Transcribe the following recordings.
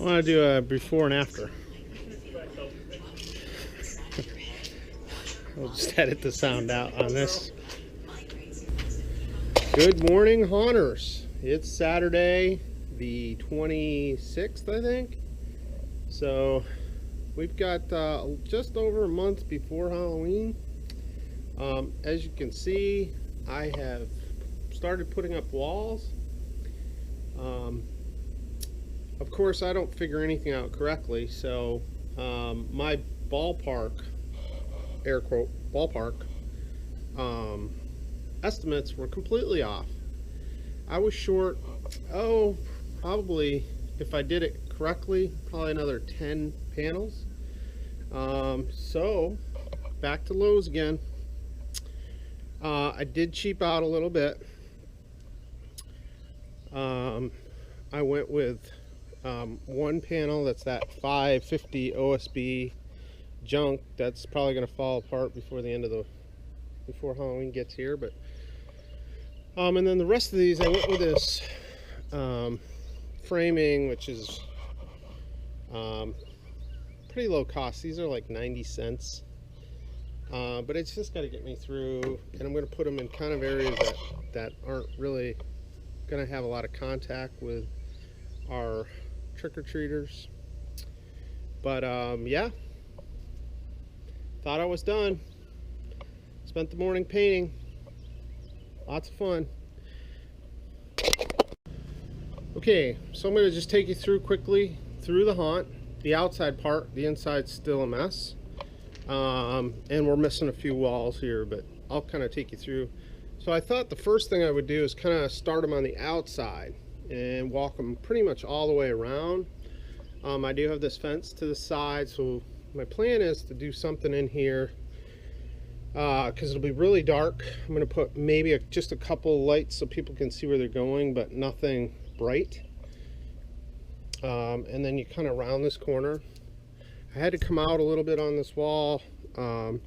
want to do a before and after. I'll just edit the sound out on this. Good morning, haunters. It's Saturday, the 26th, I think. So we've got just over a month before Halloween. As you can see, I have started putting up walls. Of course, I don't figure anything out correctly, so my ballpark, air quote, ballpark estimates were completely off. I was short, probably, if I did it correctly, probably another 10 panels. So, back to Lowe's again. I did cheap out a little bit. I went with one panel that's that 550 OSB junk that's probably going to fall apart before the end of before Halloween gets here, but and then the rest of these I went with this framing, which is pretty low cost. These are like 90 cents, but it's just got to get me through, and I'm going to put them in kind of areas that aren't really going to have a lot of contact with our trick-or-treaters. But yeah, thought I was done. Spent the morning painting. Lots of fun. Okay, so I'm going to just take you through quickly through the haunt. The outside part, the inside's still a mess, and we're missing a few walls here, but I'll kind of take you through. So I thought the first thing I would do is kind of start them on the outside and walk them pretty much all the way around. I do have this fence to the side, so my plan is to do something in here because it'll be really dark. I'm going to put maybe just a couple lights so people can see where they're going, but nothing bright. And then you kind of round this corner. I had to come out a little bit on this wall, and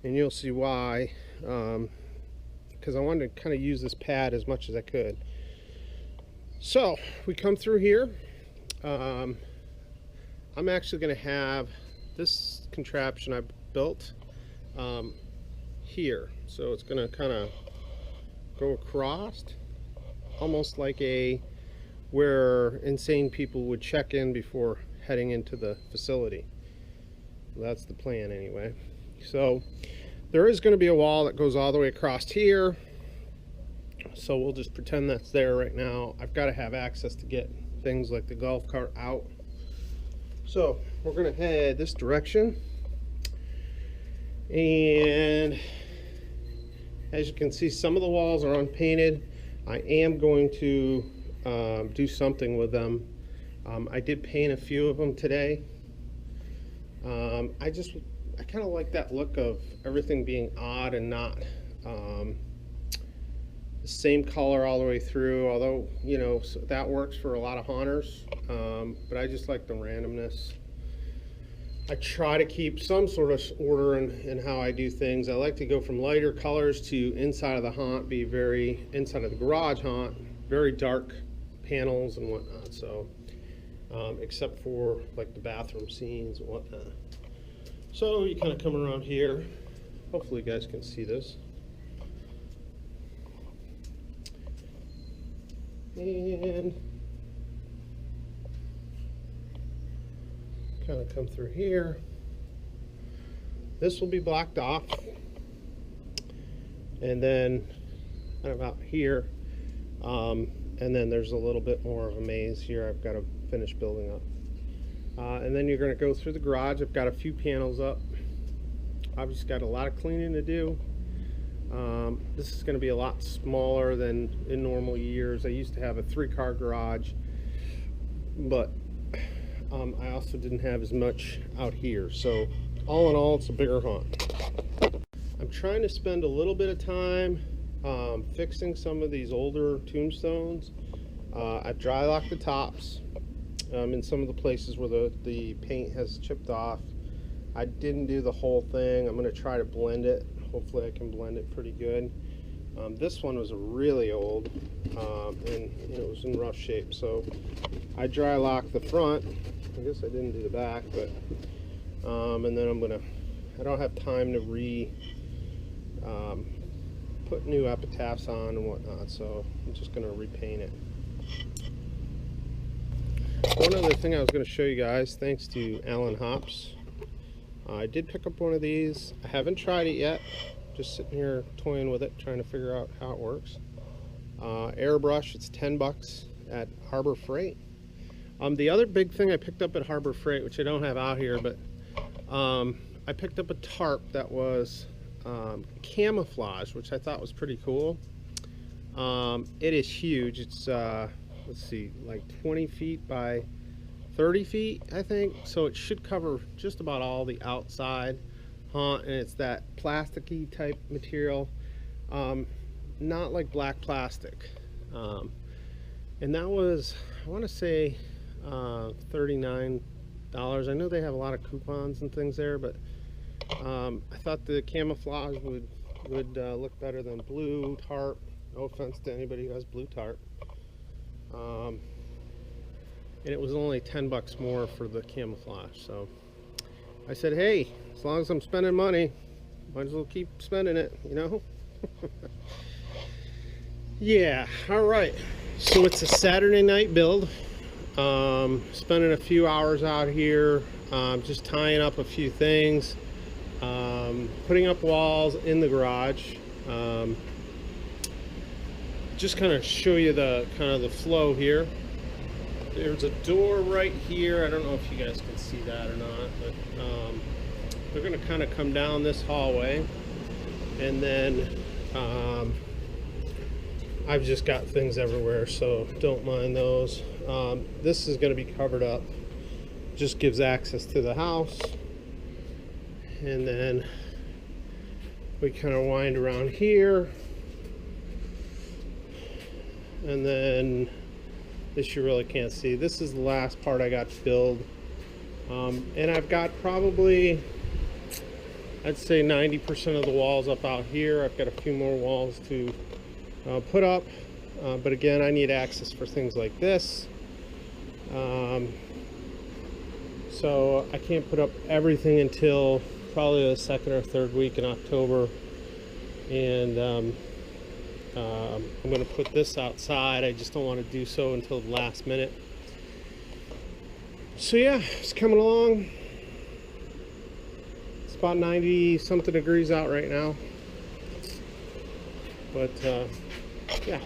you'll see why, because I wanted to kind of use this pad as much as I could. So we come through here. I'm actually going to have this contraption I built here, so it's going to kind of go across, almost like where insane people would check in before heading into the facility. That's the plan anyway. So there is going to be a wall that goes all the way across here, so we'll just pretend that's there right now. I've got to have access to get things like the golf cart out. So we're going to head this direction, and as you can see, some of the walls are unpainted. I am going to do something with them. I did paint a few of them today. I kind of like that look of everything being odd and not the same color all the way through, although, you know, so that works for a lot of haunters, but I just like the randomness. I try to keep some sort of order in how I do things. I like to go from lighter colors to inside of the haunt, inside of the garage haunt, very dark panels and whatnot, so except for like the bathroom scenes and whatnot. So you kind of come around here. Hopefully you guys can see this. And kind of come through here. This will be blocked off, and then kind of out here, and then there's a little bit more of a maze here I've got to finish building up, and then you're going to go through the garage. I've got a few panels up. I've just got a lot of cleaning to do. This is going to be a lot smaller than in normal years. I used to have a 3-car garage, but I also didn't have as much out here. So all in all, it's a bigger haunt. I'm trying to spend a little bit of time fixing some of these older tombstones. I've dry locked the tops in some of the places where the paint has chipped off. I didn't do the whole thing. I'm going to try to blend it. Hopefully I can blend it pretty good. This one was really old, and it was in rough shape, so I dry locked the front. I guess I didn't do the back, but and then I don't have time to put new epitaphs on and whatnot, so I'm just gonna repaint it. One other thing I was going to show you guys, thanks to Allen Hops, I did pick up one of these. I haven't tried it yet, just sitting here toying with it, trying to figure out how it works. Airbrush, it's 10 bucks at Harbor Freight. The other big thing I picked up at Harbor Freight, which I don't have out here, but I picked up a tarp that was camouflage, which I thought was pretty cool. It is huge. It's let's see, like 20 feet by 30 feet, I think. So it should cover just about all the outside haunt, and it's that plasticky type material, not like black plastic. And that was, I want to say, $39. I know they have a lot of coupons and things there, but I thought the camouflage would look better than blue tarp. No offense to anybody who has blue tarp. And it was only 10 bucks more for the camouflage, so I said, hey, as long as I'm spending money, might as well keep spending it, you know. Yeah, all right, so it's a Saturday night build. Spending a few hours out here, just tying up a few things, putting up walls in the garage. Just kind of show you the the flow here. There's a door right here. I don't know if you guys can see that or not, but they're going to kind of come down this hallway, and then I've just got things everywhere, so don't mind those. This is going to be covered up, just gives access to the house, and then we kind of wind around here. And then this you really can't see. This is the last part I got to build. And I've got probably, I'd say 90% of the walls up out here. I've got a few more walls to put up. But again, I need access for things like this. So I can't put up everything until probably the second or third week in October. And I'm going to put this outside. I just don't want to do so until the last minute. So yeah, it's coming along. It's about 90 something degrees out right now, but yeah.